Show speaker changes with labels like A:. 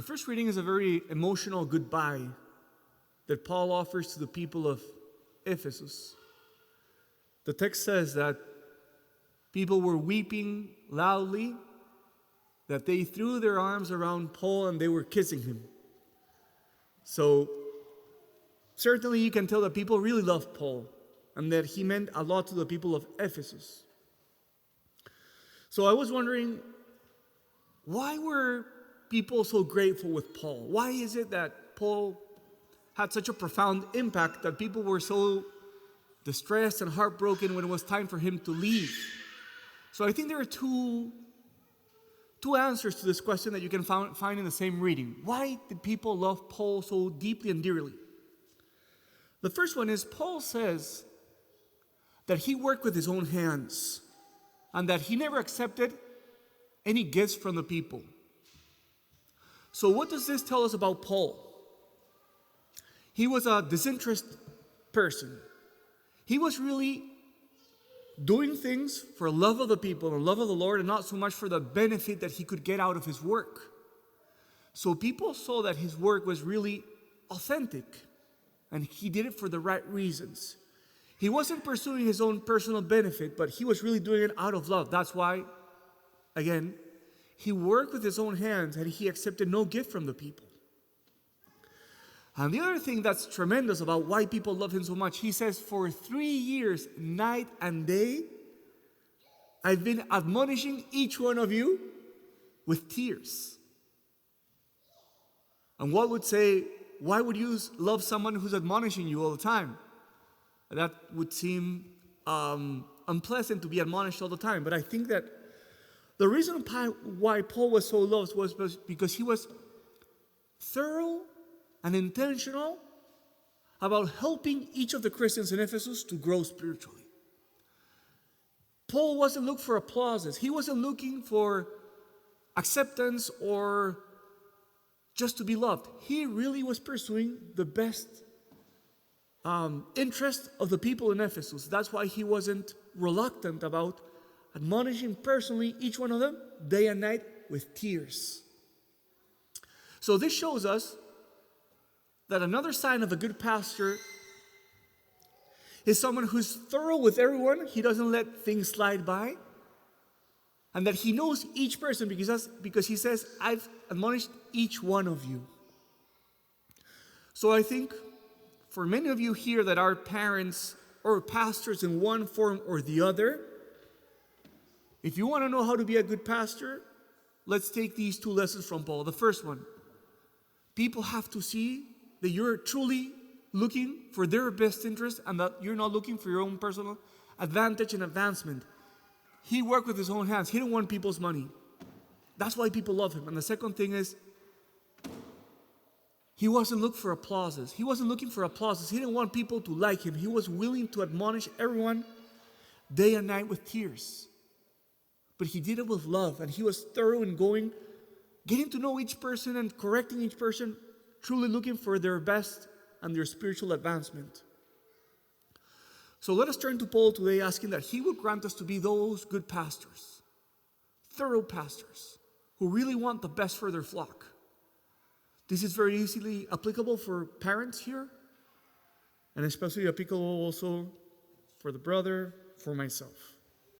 A: The first reading is a very emotional goodbye that Paul offers to the people of Ephesus. The text says that people were weeping loudly, that they threw their arms around Paul and they were kissing him. So certainly you can tell that people really loved Paul and that he meant a lot to the people of Ephesus. So I was wondering, why were people so grateful with Paul? Why is it that Paul had such a profound impact that people were so distressed and heartbroken when it was time for him to leave? So I think there are two answers to this question that you can find in the same reading. Why did people love Paul so deeply and dearly? The first one is Paul says that he worked with his own hands and that he never accepted any gifts from the people. So what does this tell us about Paul? He was a disinterested person. He was really doing things for love of the people and love of the Lord and not so much for the benefit that he could get out of his work. So people saw that his work was really authentic and he did it for the right reasons. He wasn't pursuing his own personal benefit, but he was really doing it out of love. That's why, again, he worked with his own hands and he accepted no gift from the people. And the other thing that's tremendous about why people love him so much, he says, for 3 years, night and day, I've been admonishing each one of you with tears. And one would say, why would you love someone who's admonishing you all the time? That would seem unpleasant to be admonished all the time. But I think that the reason why Paul was so loved was because he was thorough and intentional about helping each of the Christians in Ephesus to grow spiritually. Paul wasn't looking for applauses. He wasn't looking for acceptance or just to be loved. He really was pursuing the best interest of the people in Ephesus. That's why he wasn't reluctant about admonishing personally each one of them day and night with tears. So this shows us that another sign of a good pastor is someone who's thorough with everyone. He doesn't let things slide by. And that he knows each person because he says, I've admonished each one of you. So I think for many of you here that are parents or pastors in one form or the other, if you want to know how to be a good pastor, let's take these 2 lessons from Paul. The first one, people have to see that you're truly looking for their best interest and that you're not looking for your own personal advantage and advancement. He worked with his own hands. He didn't want people's money. That's why people love him. And the second thing is, he wasn't looking for applauses. He wasn't looking for applauses. He didn't want people to like him. He was willing to admonish everyone day and night with tears. But he did it with love, and he was thorough in getting to know each person and correcting each person, truly looking for their best and their spiritual advancement. So let us turn to Paul today, asking that he would grant us to be those good pastors, thorough pastors, who really want the best for their flock. This is very easily applicable for parents here, and especially applicable also for the brother, for myself.